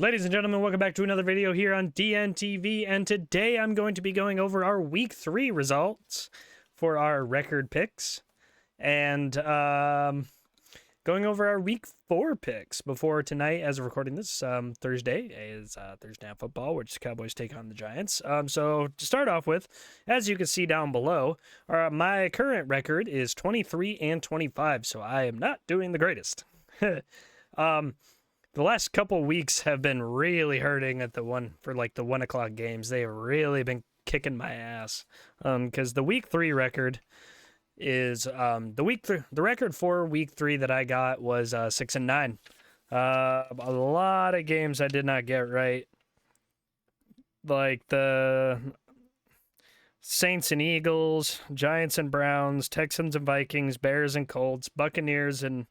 Ladies and gentlemen, welcome back to another video here on DNTV, and today I'm going to be going over our Week 3 results for our record picks, and going over our Week 4 picks before tonight, as of recording this, Thursday, is Thursday Night Football, which the Cowboys take on the Giants. So to start off with, as you can see down below, my current record is 23-25, so I am not doing the greatest. The last couple weeks have been really hurting at the 1 o'clock games. They have really been kicking my ass. Because the Week 3 record is the record for Week 3 that I got was 6-9. A lot of games I did not get right, like the Saints and Eagles, Giants and Browns, Texans and Vikings, Bears and Colts, Buccaneers and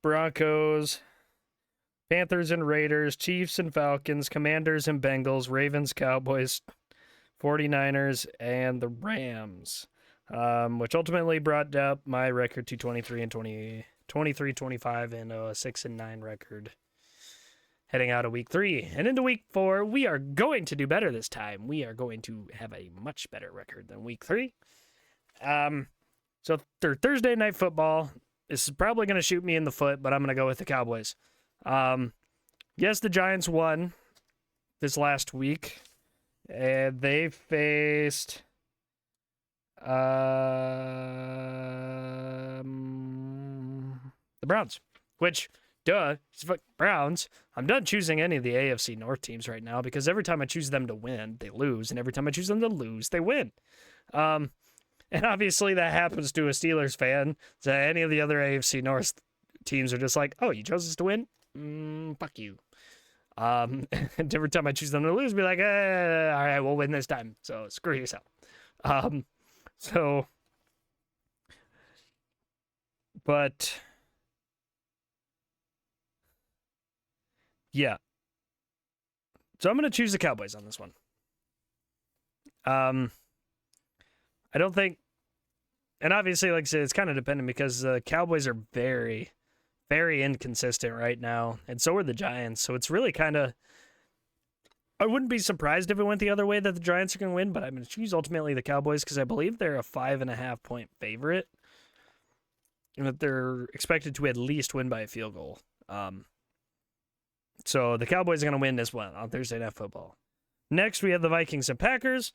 Broncos, Panthers and Raiders, Chiefs and Falcons, Commanders and Bengals, Ravens, Cowboys, 49ers, and the Rams, which ultimately brought up my record to 23-25 and a 6-9 record heading out of Week 3. And into Week 4, we are going to do better this time. We are going to have a much better record than Week 3. So Thursday Night Football, this is probably going to shoot me in the foot, but I'm going to go with the Cowboys. Yes, the Giants won this last week, and they faced the Browns, which, it's Browns. I'm done choosing any of the AFC North teams right now because every time I choose them to win, they lose, and every time I choose them to lose, they win. And obviously that happens to a Steelers fan, so any of the other AFC North teams are just like, oh, you chose us to win? Fuck you. And every time I choose them to lose, be like, all right, we'll win this time, so screw yourself. But yeah. So I'm going to choose the Cowboys on this one. I don't think, and obviously, like I said, it's kind of dependent because the Cowboys are very, very inconsistent right now, and so are the Giants. So it's really kind of, I wouldn't be surprised if it went the other way that the Giants are going to win, but I'm going to choose ultimately the Cowboys because I believe they're a 5.5-point favorite, and that they're expected to at least win by a field goal. So the Cowboys are going to win this one on Thursday Night Football. Next, we have the Vikings and Packers.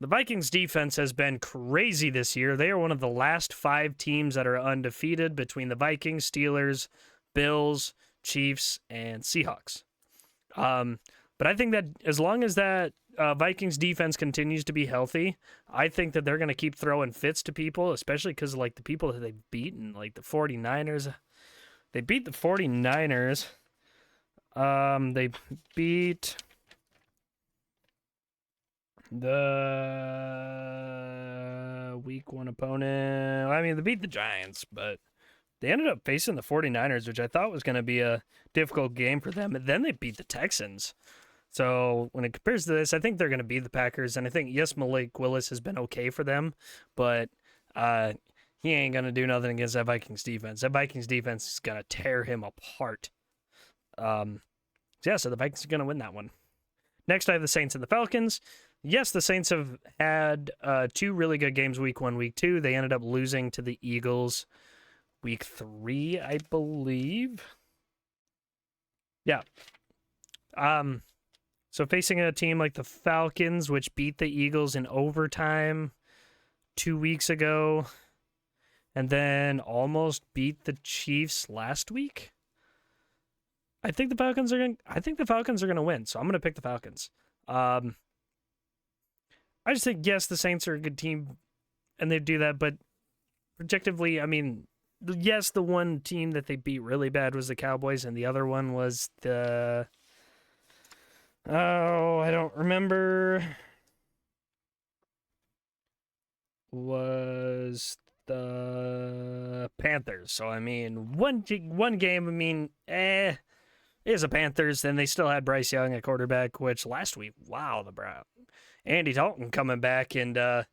The Vikings defense has been crazy this year. They are one of the last 5 teams that are undefeated between the Vikings, Steelers, Bills, Chiefs, and Seahawks. But I think that as long as that Vikings defense continues to be healthy, I think that they're going to keep throwing fits to people, especially because like the people that they've beaten, like the 49ers. They beat the 49ers. They beat the Week 1 opponent. I mean, they beat the Giants, but they ended up facing the 49ers, which I thought was going to be a difficult game for them. And then they beat the Texans. So when it compares to this, I think they're going to beat the Packers. And I think, yes, Malik Willis has been okay for them, but he ain't going to do nothing against that Vikings defense. That Vikings defense is going to tear him apart. So the Vikings are going to win that one. Next, I have the Saints and the Falcons. Yes, the Saints have had 2 really good games, Week 1, Week 2. They ended up losing to the Eagles Week 3, I believe. Yeah. So facing a team like the Falcons, which beat the Eagles in overtime 2 weeks ago, and then almost beat the Chiefs last week, I think the Falcons are going to win, so I'm going to pick the Falcons. I just think, yes, the Saints are a good team, and they do that, but objectively, I mean, yes, the one team that they beat really bad was the Cowboys, and the other one was I don't remember, was the Panthers. So, I mean, one game, I mean, is the Panthers, and they still had Bryce Young at quarterback, which last week, wow, the Browns. Andy Dalton coming back and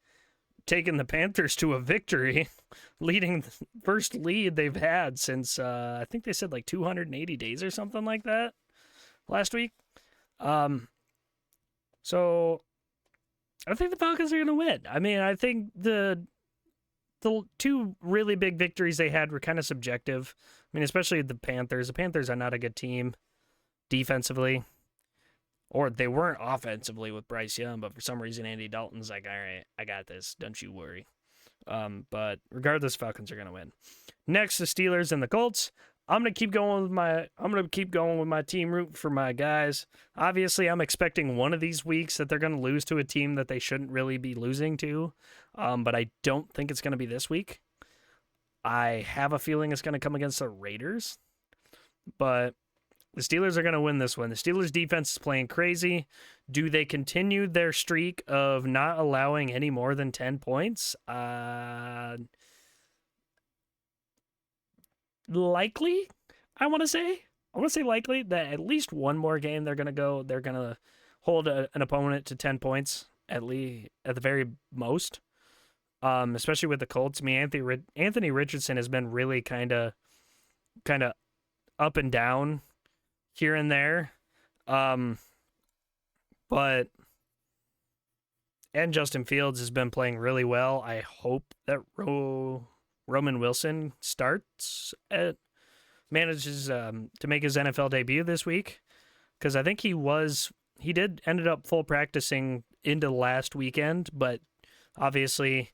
taking the Panthers to a victory, leading the first lead they've had since, I think they said like 280 days or something like that. last week. Um, so I think the Falcons are going to win. I mean, I think the two really big victories they had were kind of subjective. I mean, especially the Panthers. The Panthers are not a good team defensively, or they weren't offensively with Bryce Young, but for some reason Andy Dalton's like, all right, I got this. Don't you worry. But regardless, Falcons are gonna win. Next, the Steelers and the Colts. I'm gonna keep going with my team root for my guys. Obviously, I'm expecting one of these weeks that they're gonna lose to a team that they shouldn't really be losing to. But I don't think it's gonna be this week. I have a feeling it's gonna come against the Raiders. But the Steelers are going to win this one. The Steelers' defense is playing crazy. Do they continue their streak of not allowing any more than 10 points? Likely, I want to say. I want to say likely that at least one more game they're going to hold an opponent to 10 points at the very most. Especially with the Colts. I mean, Anthony Richardson has been really kind of up and down here and there. But Justin Fields has been playing really well. I hope that Roman Wilson manages to make his NFL debut this week, because I think ended up full practicing into last weekend, but obviously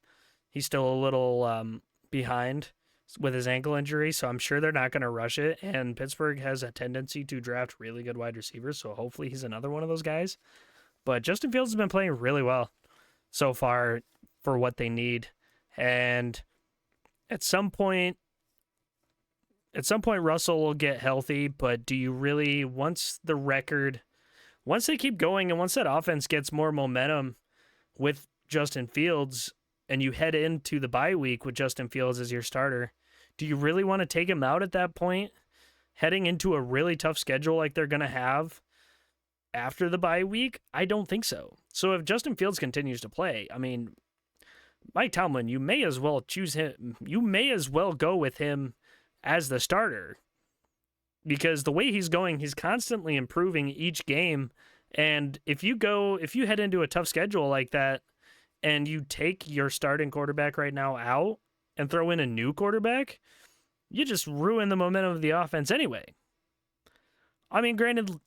he's still a little behind with his ankle injury, so I'm sure they're not going to rush it. And Pittsburgh has a tendency to draft really good wide receivers, so hopefully he's another one of those guys. But Justin Fields has been playing really well so far for what they need. And at some point Russell will get healthy, but do you really, once they keep going and once that offense gets more momentum with Justin Fields and you head into the bye week with Justin Fields as your starter, do you really want to take him out at that point, heading into a really tough schedule like they're going to have after the bye week? I don't think so. So if Justin Fields continues to play, I mean, Mike Tomlin, you may as well choose him. You may as well go with him as the starter, because the way he's going, he's constantly improving each game. And if you head into a tough schedule like that and you take your starting quarterback right now out and throw in a new quarterback, you just ruin the momentum of the offense anyway. I mean, granted,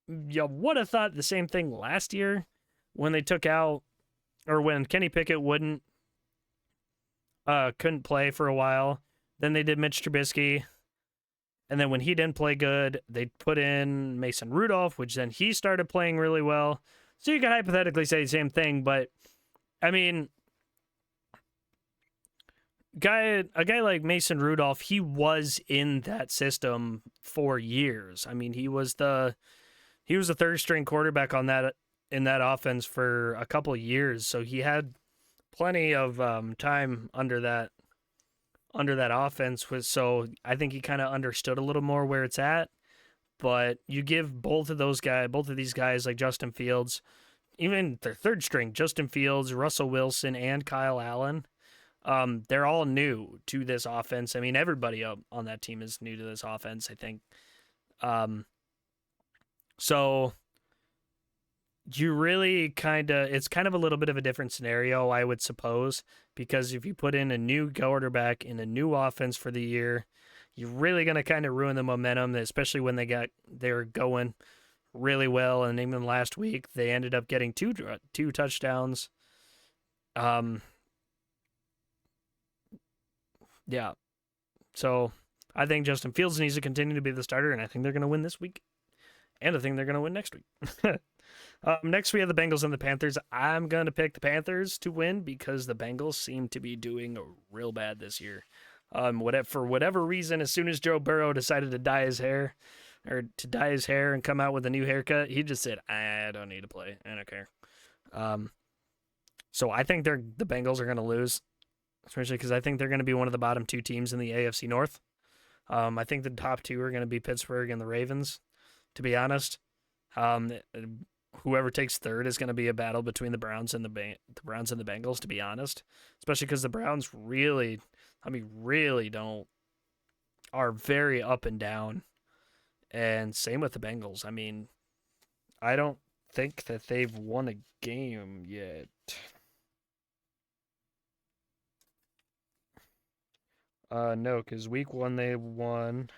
you would have thought the same thing last year when they took out, or when Kenny Pickett couldn't play for a while. Then they did Mitch Trubisky. And then when he didn't play good, they put in Mason Rudolph, which then he started playing really well. So you could hypothetically say the same thing, but I mean, a guy like Mason Rudolph, he was in that system for years. I mean, he was the third string quarterback in that offense for a couple of years, so he had plenty of time under that offense. So I think he kind of understood a little more where it's at. But you give both of these guys like Justin Fields, even their third string, Justin Fields, Russell Wilson, and Kyle Allen, they're all new to this offense. I mean, everybody on that team is new to this offense, I think. So you really it's kind of a little bit of a different scenario, I would suppose, because if you put in a new quarterback in a new offense for the year, you're really going to kind of ruin the momentum, especially when they were going really well. And even last week, they ended up getting two touchdowns. Yeah. So I think Justin Fields needs to continue to be the starter, and I think they're going to win this week. And I think they're going to win next week. Next, we have the Bengals and the Panthers. I'm going to pick the Panthers to win because the Bengals seem to be doing real bad this year. For whatever reason, as soon as Joe Burrow decided to dye his hair and come out with a new haircut, he just said, I don't need to play. I don't care. So I think the Bengals are going to lose, especially because I think they're going to be one of the bottom two teams in the AFC North. I think the top two are going to be Pittsburgh and the Ravens, to be honest. Whoever takes third is going to be a battle between the Browns and the Bengals, to be honest, especially because the Browns really are very up and down And same with the Bengals. I mean, I don't think that they've won a game yet. No, because week 1 they won.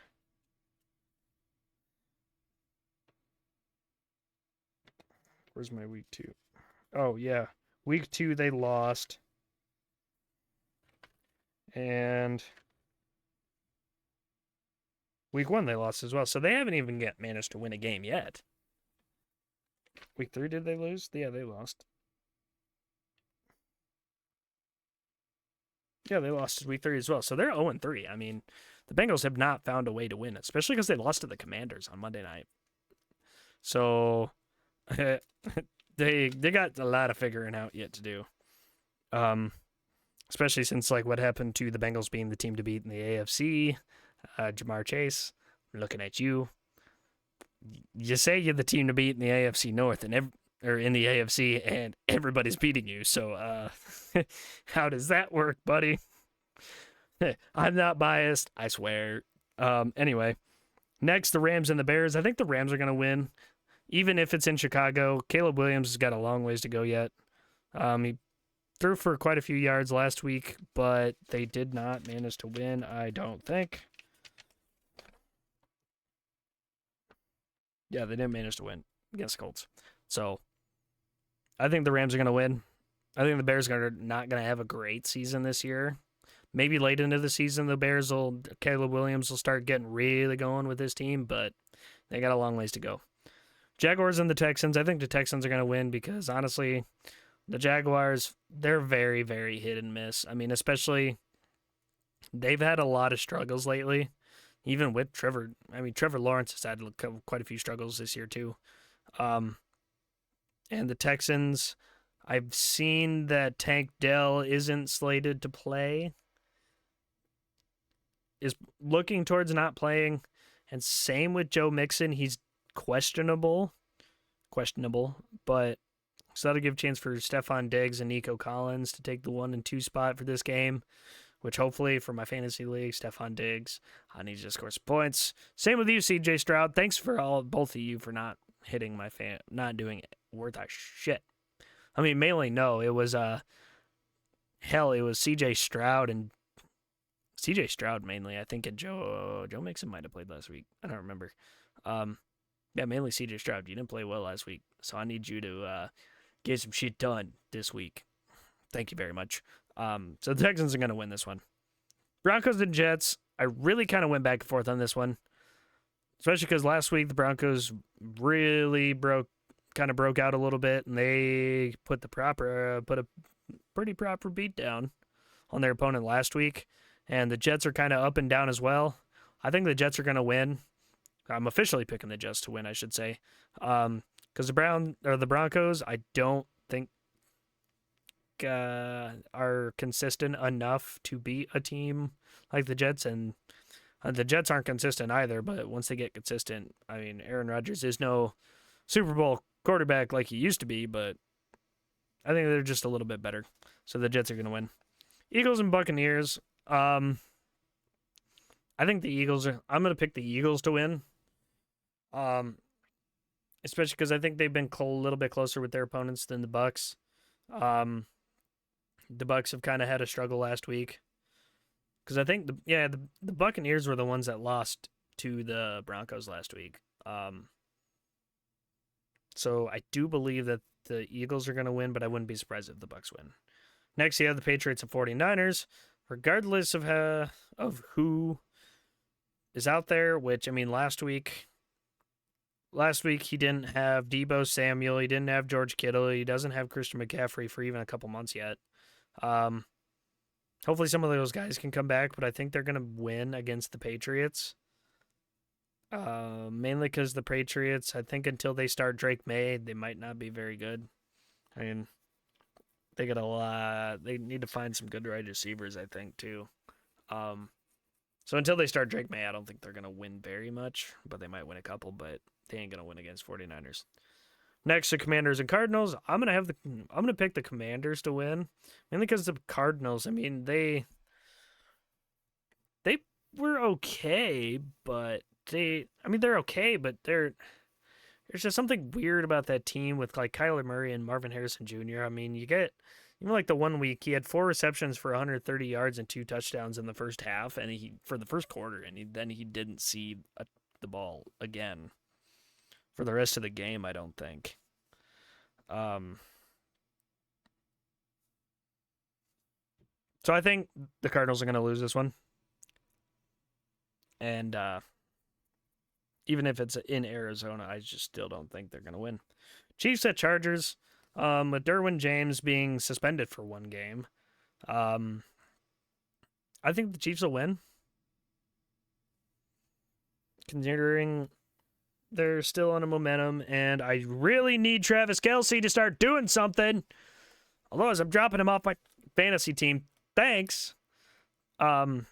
Where's my week 2? Oh, yeah. Week 2 they lost. And week 1 they lost as well. So they haven't even managed to win a game yet. Week 3 did they lose? Yeah, they lost. Yeah, they lost week 3 as well. So they're 0-3. I mean, the Bengals have not found a way to win, especially because they lost to the Commanders on Monday night. So they got a lot of figuring out yet to do. Especially since like what happened to the Bengals being the team to beat in the AFC. Jamar Chase, looking at you. You say you're the team to beat in the AFC North or in the AFC, and everybody's beating you. So how does that work, buddy? I'm not biased, I swear. Anyway, next the Rams and the Bears. I think the Rams are going to win, even if it's in Chicago. Caleb Williams has got a long ways to go yet. He threw for quite a few yards last week, but they did not manage to win, I don't think. Yeah, they didn't manage to win against the Colts. So I think the Rams are going to win. I think the Bears are not going to have a great season this year. Maybe late into the season, Caleb Williams will start getting really going with his team, but they got a long ways to go. Jaguars and the Texans. I think the Texans are going to win because, honestly, the Jaguars, they're very, very hit and miss. I mean, especially, they've had a lot of struggles lately, even with Trevor. I mean, Trevor Lawrence has had quite a few struggles this year, too. And the Texans, I've seen that Tank Dell isn't slated to play, is looking towards not playing, and same with Joe Mixon. He's questionable, but so that'll give a chance for Stephon Diggs and Nico Collins to take the 1 and 2 spot for this game, which hopefully for my fantasy league, Stephon Diggs, I need to score some points. Same with you, CJ Stroud. Thanks for both of you for not hitting not doing it worth a shit. I mean, mainly no, it was it was CJ Stroud mainly. I think Joe Mixon might have played last week. I don't remember. Yeah, mainly CJ Stroud. You didn't play well last week, so I need you to get some shit done this week. Thank you very much. So the Texans are going to win this one. Broncos and Jets. I really kind of went back and forth on this one, especially because last week the Broncos really broke out a little bit, and they put a pretty proper beat down on their opponent last week. And the Jets are kind of up and down as well. I think the Jets are going to win. I'm officially picking the Jets to win, I should say. Because the Broncos, I don't think are consistent enough to beat a team like the Jets. And the Jets aren't consistent either, but once they get consistent, I mean, Aaron Rodgers is no Super Bowl quarterback like he used to be, but I think they're just a little bit better. So the Jets are going to win. Eagles and Buccaneers. I think the Eagles I'm going to pick the Eagles to win. Especially because I think they've been a little bit closer with their opponents than the Bucs. The Bucs have kind of had a struggle last week. Because I think the Buccaneers were the ones that lost to the Broncos last week. So I do believe that the Eagles are going to win, but I wouldn't be surprised if the Bucs win. Next, you have the Patriots and 49ers. Regardless of who is out there, which, I mean, last week he didn't have Deebo Samuel, he didn't have George Kittle, he doesn't have Christian McCaffrey for even a couple months yet. Hopefully some of those guys can come back, but I think they're going to win against the Patriots. Mainly because the Patriots, I think until they start Drake May, they might not be very good. I mean, they got a lot. They need to find some good wide receivers, I think, too. So until they start Drake May, I don't think they're going to win very much, but they might win a couple, but they ain't going to win against 49ers. Next, the Commanders and Cardinals. I'm going to pick the Commanders to win, mainly because the Cardinals, I mean, they were okay, but they're okay, but there's just something weird about that team with like Kyler Murray and Marvin Harrison Jr. I mean, you get even like the 1 week he had 4 receptions for 130 yards and 2 touchdowns in the first half, and he for the first quarter, and then he didn't see the ball again for the rest of the game. I don't think. Um, so I think the Cardinals are going to lose this one, and even if it's in Arizona, I just still don't think they're going to win. Chiefs at Chargers, with Derwin James being suspended for 1 game. I think the Chiefs will win, considering they're still on a momentum, and I really need Travis Kelce to start doing something. Although, as I'm dropping him off my fantasy team, thanks. The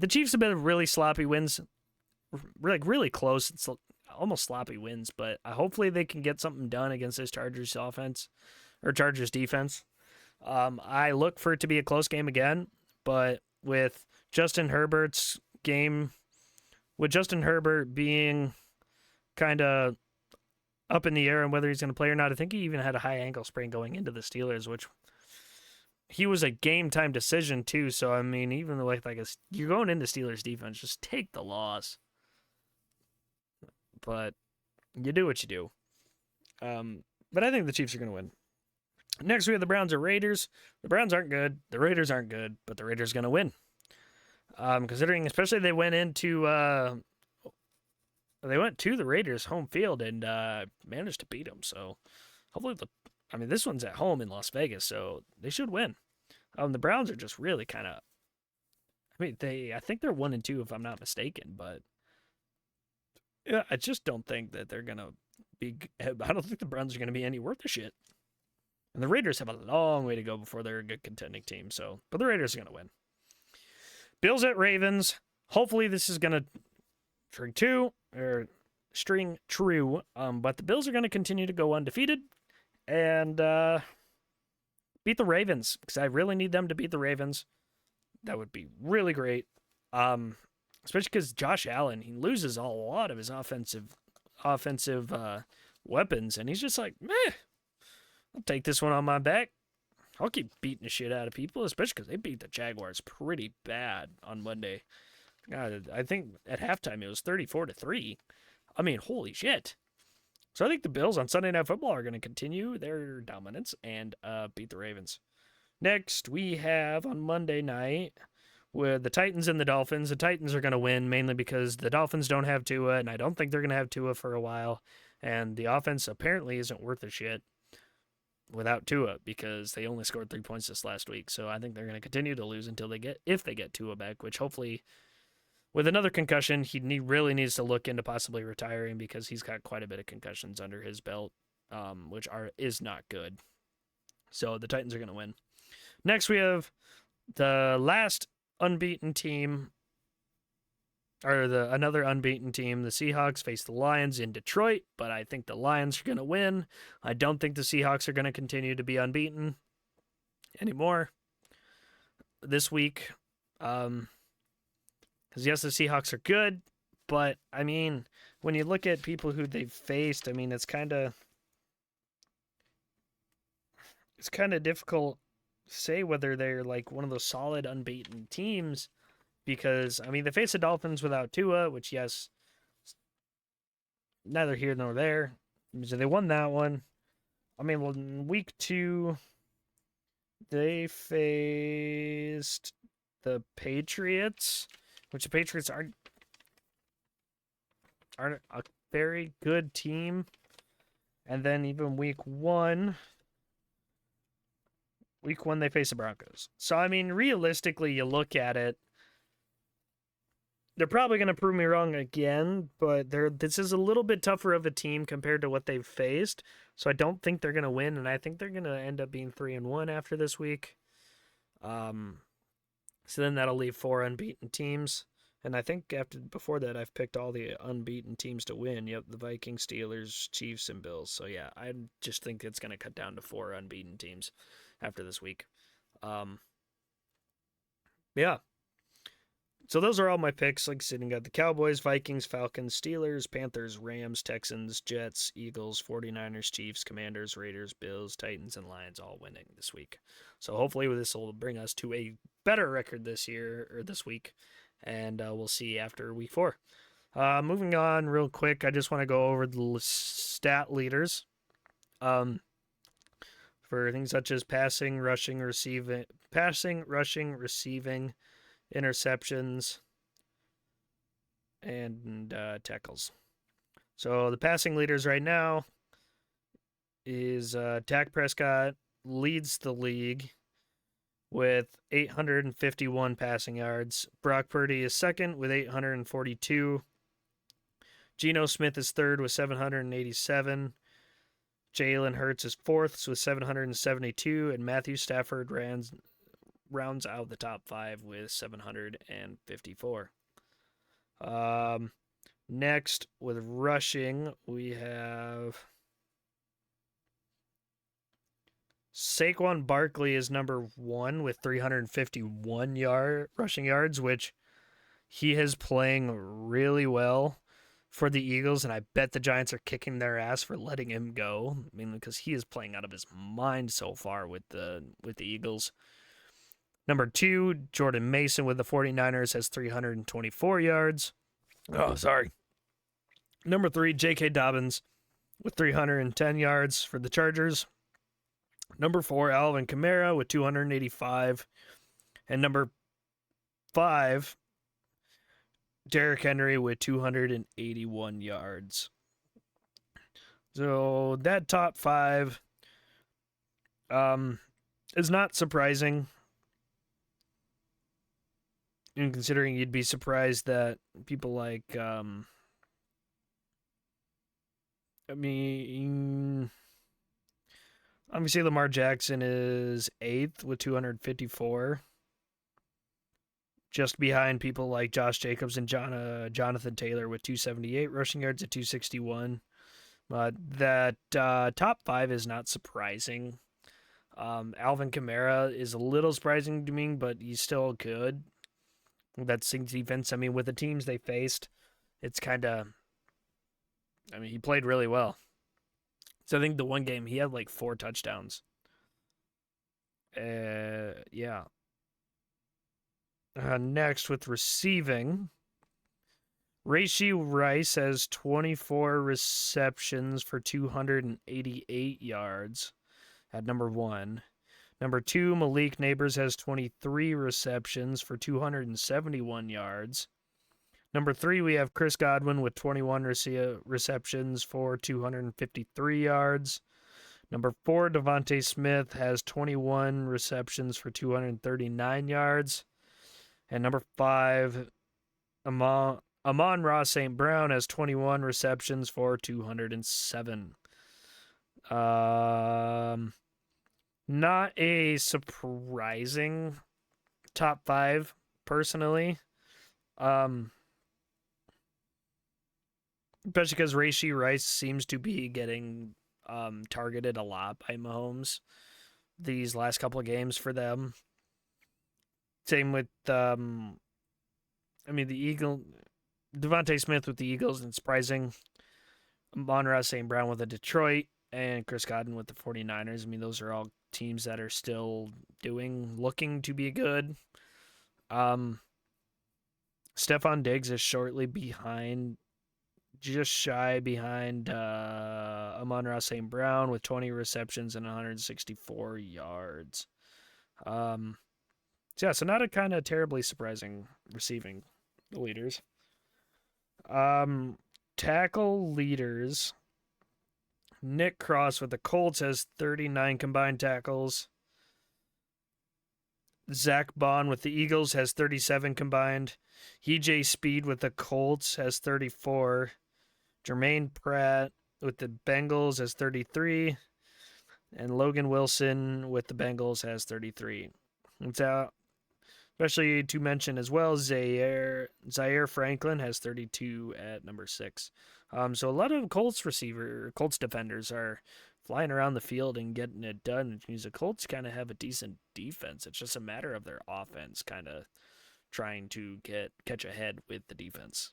Chiefs have been really sloppy wins, really close. It's almost sloppy wins, but hopefully they can get something done against this Chargers offense or Chargers defense. I look for it to be a close game again, but with Justin Herbert being kind of up in the air on whether he's going to play or not, I think he even had a high ankle sprain going into the Steelers, which he was a game time decision too. So I mean, even though you're going into Steelers defense, just take the loss. But you do what you do. But I think the Chiefs are going to win. Next, we have the Browns or Raiders. The Browns aren't good. The Raiders aren't good, but the Raiders are going to win. Considering, especially they went to the Raiders' home field and managed to beat them. So hopefully, this one's at home in Las Vegas, so they should win. The Browns are just really kind of. I think they're 1-2 if I'm not mistaken, but yeah, I just don't think that they're gonna be. I don't think the Browns are gonna be any worth a shit. And the Raiders have a long way to go before they're a good contending team. So, but the Raiders are gonna win. Bills at Ravens. Hopefully, this is gonna string true. But the Bills are gonna continue to go undefeated and beat the Ravens because I really need them to beat the Ravens. That would be really great. Especially because Josh Allen, he loses a lot of his offensive weapons, and he's just like, meh, I'll take this one on my back. I'll keep beating the shit out of people, especially because they beat the Jaguars pretty bad on Monday. God, I think at halftime it was 34-3. I mean, holy shit. So I think the Bills on Sunday Night Football are going to continue their dominance and beat the Ravens. Next, we have on Monday night with the Titans and the Dolphins. The Titans are going to win mainly because the Dolphins don't have Tua, and I don't think they're going to have Tua for a while. And the offense apparently isn't worth a shit without Tua because they only scored 3 points this last week. So I think they're going to continue to lose if they get Tua back, which hopefully with another concussion, he really needs to look into possibly retiring because he's got quite a bit of concussions under his belt, which is not good. So the Titans are going to win. Next, we have the last unbeaten team, or another unbeaten team. The Seahawks face the Lions in Detroit, but I think the Lions are going to win. I don't think the Seahawks are going to continue to be unbeaten anymore this week. Because yes, the Seahawks are good, but I mean, when you look at people who they've faced, I mean, it's kind of difficult to say whether they're like one of those solid unbeaten teams because, I mean, they faced the Dolphins without Tua, which, yes, neither here nor there. So they won that one. I mean, well, in week 2, they faced the Patriots, which the Patriots aren't a very good team. And then even week 1, they face the Broncos. So, I mean, realistically, you look at it, they're probably going to prove me wrong again, but this is a little bit tougher of a team compared to what they've faced. So I don't think they're going to win, and I think they're going to end up being 3-1 after this week. So then that'll leave 4 unbeaten teams. And I think before that, I've picked all the unbeaten teams to win. Yep, the Vikings, Steelers, Chiefs, and Bills. So yeah, I just think it's going to cut down to 4 unbeaten teams after this week. Yeah. So those are all my picks. Like I said, you got the Cowboys, Vikings, Falcons, Steelers, Panthers, Rams, Texans, Jets, Eagles, 49ers, Chiefs, Commanders, Raiders, Bills, Titans, and Lions all winning this week. So hopefully this will bring us to a better record this year or this week. And we'll see after week 4. Moving on real quick, I just want to go over the stat leaders. For things such as passing, rushing, receiving, interceptions, and tackles. So the passing leaders right now is Dak Prescott leads the league with 851 passing yards. Brock Purdy is second with 842. Geno Smith is third with 787. Jalen Hurts is fourth with 772. And Matthew Stafford rounds out the top 5 with 754. Next, with rushing, we have Saquon Barkley is number 1 with 351 rushing yards, which he is playing really well for the Eagles, and I bet the Giants are kicking their ass for letting him go. I mean, because he is playing out of his mind so far with the Eagles. Number 2, Jordan Mason with the 49ers has 324 yards. Oh, sorry. Number 3, J.K. Dobbins with 310 yards for the Chargers. Number 4, Alvin Kamara with 285. And number 5, Derrick Henry with 281 yards. So that top 5 is not surprising. And considering you'd be surprised that people like, obviously Lamar Jackson is 8th with 254. Just behind people like Josh Jacobs and Jonathan Taylor with 278 rushing yards at 261. That top 5 is not surprising. Alvin Kamara is a little surprising to me, but he's still good. That Saints defense, with the teams they faced, it's kind of, he played really well. So I think the one game, he had like 4 touchdowns. Yeah. Next, with receiving, Rashee Rice has 24 receptions for 288 yards at number 1. Number 2, Malik Neighbors has 23 receptions for 271 yards. Number 3, we have Chris Godwin with 21 receptions for 253 yards. Number 4, Devontae Smith has 21 receptions for 239 yards. And number 5, Amon-Ra St. Brown has 21 receptions for 207. Not a surprising top 5, personally. Especially because Rashee Rice seems to be getting targeted a lot by Mahomes these last couple of games for them. Same with, the Devontae Smith with the Eagles, and surprising. Amon-Ra St. Brown with the Detroit, and Chris Godwin with the 49ers. Those are all teams that are still looking to be good. Stephon Diggs is shortly behind, just shy behind Amon-Ra St. Brown with 20 receptions and 164 yards. So not a kind of terribly surprising receiving leaders. Tackle leaders. Nick Cross with the Colts has 39 combined tackles. Zach Bond with the Eagles has 37 combined. EJ Speed with the Colts has 34. Jermaine Pratt with the Bengals has 33. And Logan Wilson with the Bengals has 33. It's especially to mention as well, Zaire Franklin has 32 at number 6. So a lot of Colts defenders are flying around the field and getting it done, which means the Colts kind of have a decent defense. It's just a matter of their offense kind of trying to catch ahead with the defense.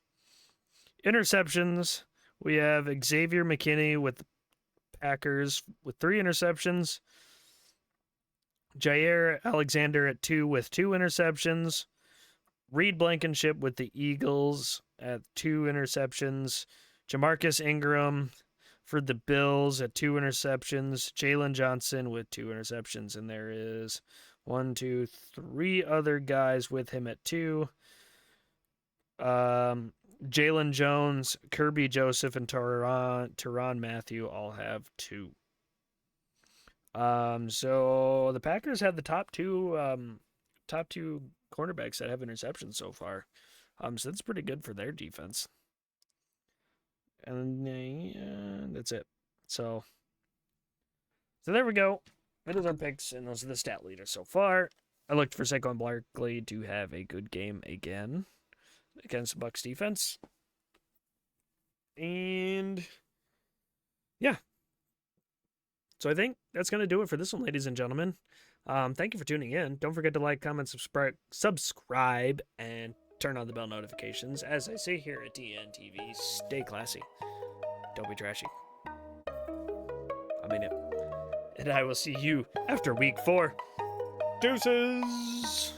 Interceptions, we have Xavier McKinney with the Packers with 3 interceptions. Jair Alexander at 2 with 2 interceptions. Reed Blankenship with the Eagles at 2 interceptions. Jamarcus Ingram for the Bills at 2 interceptions. Jalen Johnson with 2 interceptions. And there is 3 other guys with him at 2. Jalen Jones, Kirby Joseph, and Tyrann Mathieu all have 2. So the Packers have the top two cornerbacks that have interceptions so far. So that's pretty good for their defense. And that's it. So there we go. That is our picks, and those are the stat leaders so far. I looked for Saquon Barkley to have a good game again against the Bucs defense. And yeah. So I think that's going to do it for this one, ladies and gentlemen. Thank you for tuning in. Don't forget to like, comment, subscribe, and turn on the bell notifications. As I say here at DNTV, stay classy. Don't be trashy. I mean it. And I will see you after week 4. Deuces!